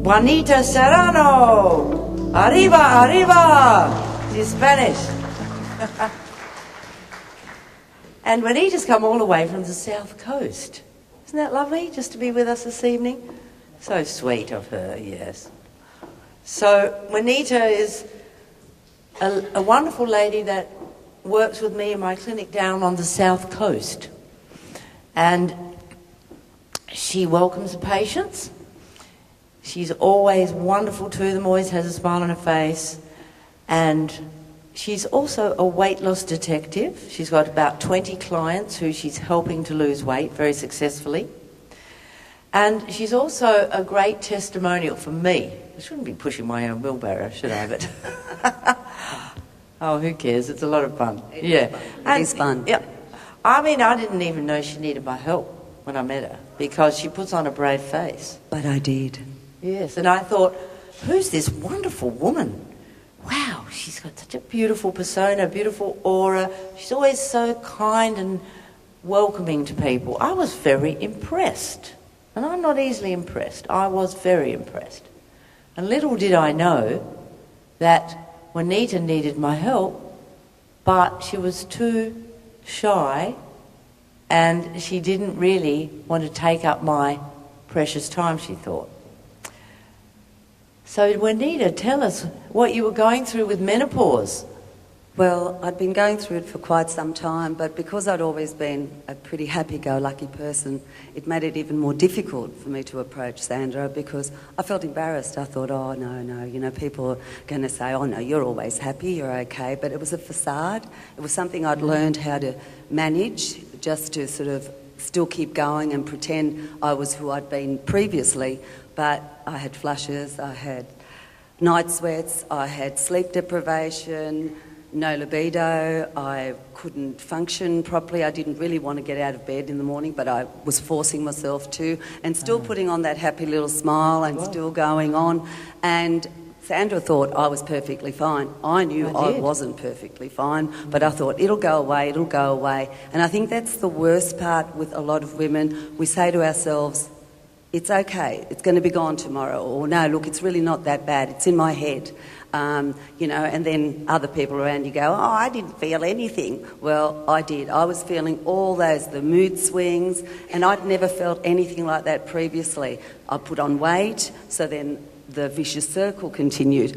Juanita Serrano. Arriba, arriba. She's Spanish. And Juanita's come all the way from the South Coast. Isn't that lovely, just to be with us this evening? So sweet of her, yes. So Juanita is a wonderful lady that works with me in my clinic down on the South Coast. And she welcomes the patients. She's always wonderful to them, always has a smile on her face. And she's also a weight loss detective. She's got about 20 clients who she's helping to lose weight very successfully. And she's also a great testimonial for me. I shouldn't be pushing my own wheelbarrow, should I? But oh, who cares? It's a lot of fun. It is fun. Yeah. I mean, I didn't even know she needed my help when I met her because she puts on a brave face. But I did. Yes, and I thought, who's this wonderful woman? Wow, she's got such a beautiful persona, beautiful aura. She's always so kind and welcoming to people. I was very impressed. And I'm not easily impressed. I was very impressed. And little did I know that Juanita needed my help, but she was too shy and she didn't really want to take up my precious time, she thought. So Juanita, tell us what you were going through with menopause. Well, I'd been going through it for quite some time, but because I'd always been a pretty happy-go-lucky person, it made it even more difficult for me to approach Sandra because I felt embarrassed. I thought, oh, no, people are going to say, oh, no, you're always happy, you're okay. But it was a facade. It was something I'd learned how to manage just to sort of still keep going and pretend I was who I'd been previously. But I had flushes, I had night sweats, I had sleep deprivation, no libido, I couldn't function properly. I didn't really want to get out of bed in the morning, but I was forcing myself to, and still putting on that happy little smile and still going on. And Sandra thought I was perfectly fine. I knew I wasn't perfectly fine, but I thought it'll go away, it'll go away. And I think that's the worst part with a lot of women. We say to ourselves, it's okay, it's going to be gone tomorrow, or no, look, it's really not that bad, it's in my head. And then other people around you go, oh, I didn't feel anything. Well, I did. I was feeling all the mood swings, and I'd never felt anything like that previously. I put on weight, so then the vicious circle continued.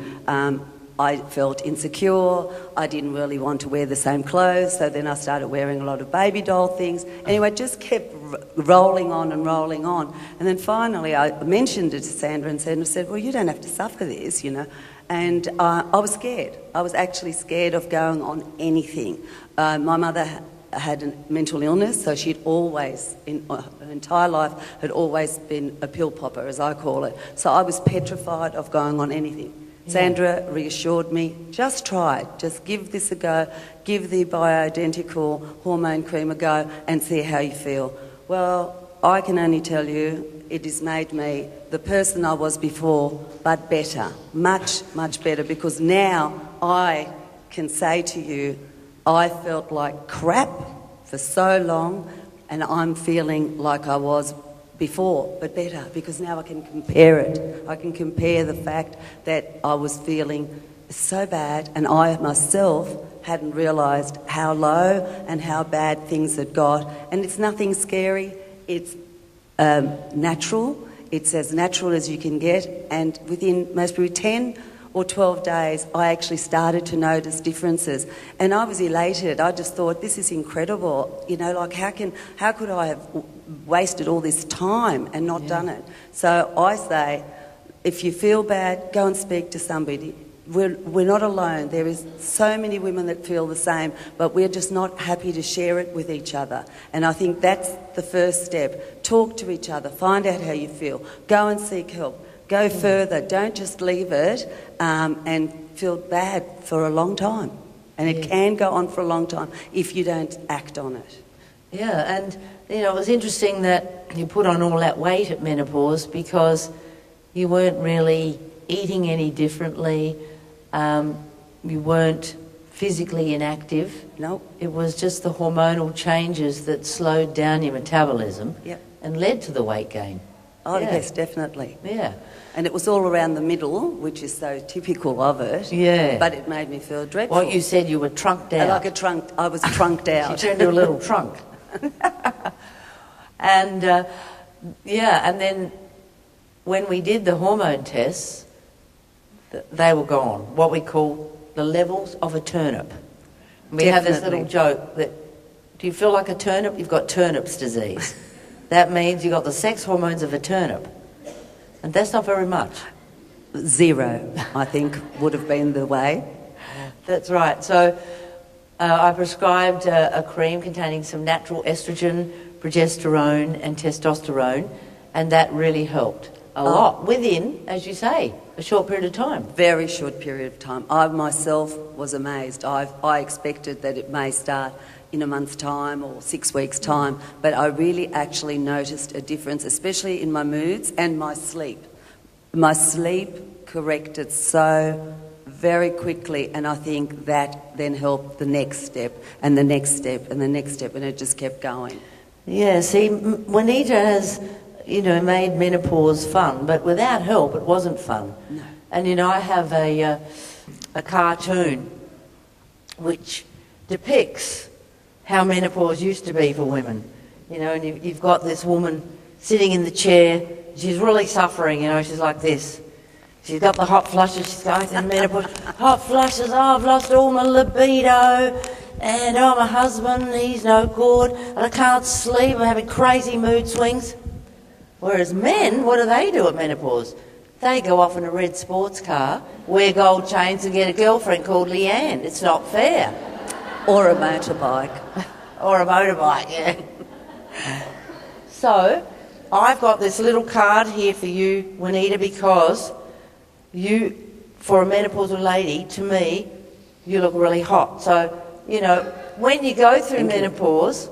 I felt insecure. I didn't really want to wear the same clothes, so then I started wearing a lot of baby doll things. Anyway, it just kept rolling on and rolling on. And then finally I mentioned it to Sandra, and Sandra said, well, you don't have to suffer this, And I was scared. I was actually scared of going on anything. My mother had a mental illness, so she'd always, in her entire life, had always been a pill popper, as I call it. So I was petrified of going on anything. Sandra reassured me, just try it, just give this a go, give the bioidentical hormone cream a go and see how you feel. Well, I can only tell you it has made me the person I was before, but better, much, much better, because now I can say to you, I felt like crap for so long and I'm feeling like I was before, but better, because now I can compare it. I can compare the fact that I was feeling so bad and I myself hadn't realised how low and how bad things had got. And it's nothing scary. It's natural. It's as natural as you can get. And within maybe 10 or 12 days, I actually started to notice differences. And I was elated. I just thought, this is incredible. How could I have wasted all this time and not done it? So I say, if you feel bad, go and speak to somebody. We're not alone. There is so many women that feel the same, but we're just not happy to share it with each other. And I think that's the first step. Talk to each other. Find out how you feel. Go and seek help. Go further. Don't just leave it and feel bad for a long time. And it can go on for a long time if you don't act on it. Yeah, and it was interesting that you put on all that weight at menopause because you weren't really eating any differently. You weren't physically inactive. No. It was just the hormonal changes that slowed down your metabolism and led to the weight gain. Oh, Yeah. yes, definitely. Yeah. And it was all around the middle, which is so typical of it. Yeah. But it made me feel dreadful. Well, you said you were trunked out. I was trunked out. She turned into a little trunk. And, and then when we did the hormone tests, they were gone. What we call the levels of a turnip. We have this little joke that, do you feel like a turnip? You've got turnip's disease. That means you've got the sex hormones of a turnip. And that's not very much. 0, I think, would have been the way. That's right. So I prescribed a cream containing some natural estrogen, progesterone and testosterone, and that really helped a lot within, as you say, a short period of time. Very short period of time. I myself was amazed. I expected that it may start in a month's time or 6 weeks' time, but I really actually noticed a difference, especially in my moods and my sleep. My sleep corrected so very quickly, and I think that then helped the next step and the next step and the next step, and it just kept going. Yeah, see, Juanita has, made menopause fun, but without help it wasn't fun. No. And, I have a cartoon which depicts how menopause used to be for women. And you've got this woman sitting in the chair, she's really suffering, she's like this. She's got the hot flushes, she's going through menopause. Hot flushes, I've lost all my libido, and my husband, he's no good, and I can't sleep, I'm having crazy mood swings. Whereas men, what do at menopause? They go off in a red sports car, wear gold chains and get a girlfriend called Leanne. It's not fair. Or a motorbike. Or a motorbike, yeah. So, I've got this little card here for you, Juanita, because you, for a menopausal lady, to me, you look really hot. So, when you go through menopause,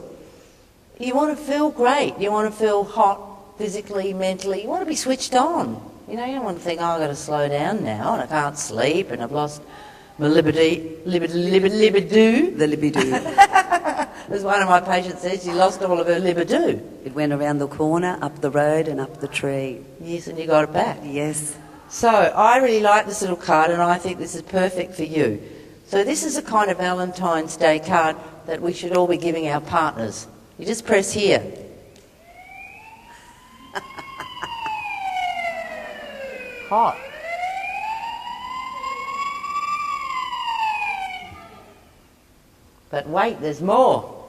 you want to feel great. You want to feel hot physically, mentally. You want to be switched on. You don't want to think, I've got to slow down now and I can't sleep and I've lost my libido. The libido. As one of my patients says, she lost all of her libido. It went around the corner, up the road and up the tree. Yes, and you got it back. Yes. So I really like this little card and I think this is perfect for you. So this is a kind of Valentine's Day card that we should all be giving our partners. You just press here. Hot. But wait, there's more.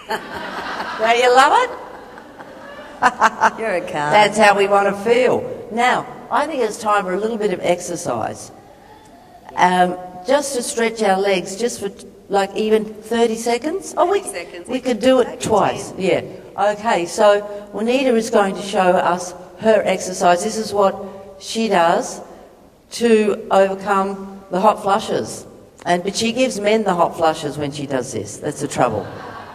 Don't you love it? You're a car. That's how we want to feel. Now, I think it's time for a little bit of exercise. Just to stretch our legs, just for even 30 seconds. Oh, we could do it twice. Yeah. Okay, so Juanita is going to show us her exercise. This is what she does to overcome the hot flushes. But she gives men the hot flushes when she does this. That's the trouble.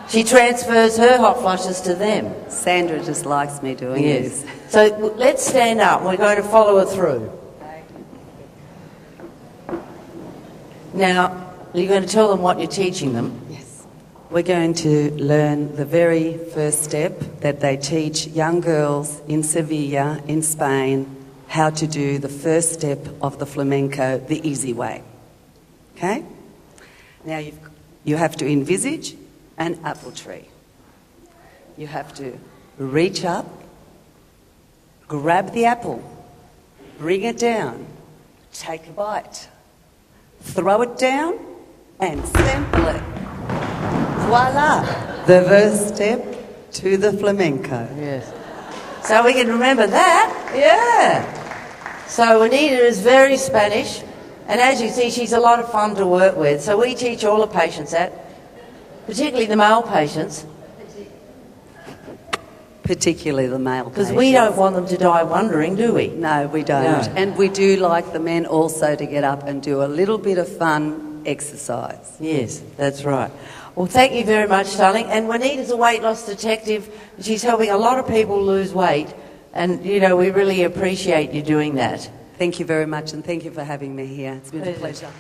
She transfers her hot flushes to them. Sandra just likes me doing this. So let's stand up. We're going to follow her through. Now, you're going to tell them what you're teaching them. Yes. We're going to learn the very first step that they teach young girls in Sevilla, in Spain, how to do the first step of the flamenco the easy way. Okay? Now you have to envisage an apple tree. You have to reach up, grab the apple, bring it down, take a bite, throw it down and sample it. Voila! The first step to the flamenco. Yes. So we can remember that. Yeah. So Juanita is very Spanish, and as you see, she's a lot of fun to work with. So we teach all the patients that, particularly the male patients. Particularly the male patients. Because we don't want them to die wondering, do we? No, we don't. No. And we do like the men also to get up and do a little bit of fun exercise. Yes, that's right. Well, thank you very much, darling. And Juanita's a weight loss detective. She's helping a lot of people lose weight. And, we really appreciate you doing that. Thank you very much, and thank you for having me here. It's been a pleasure.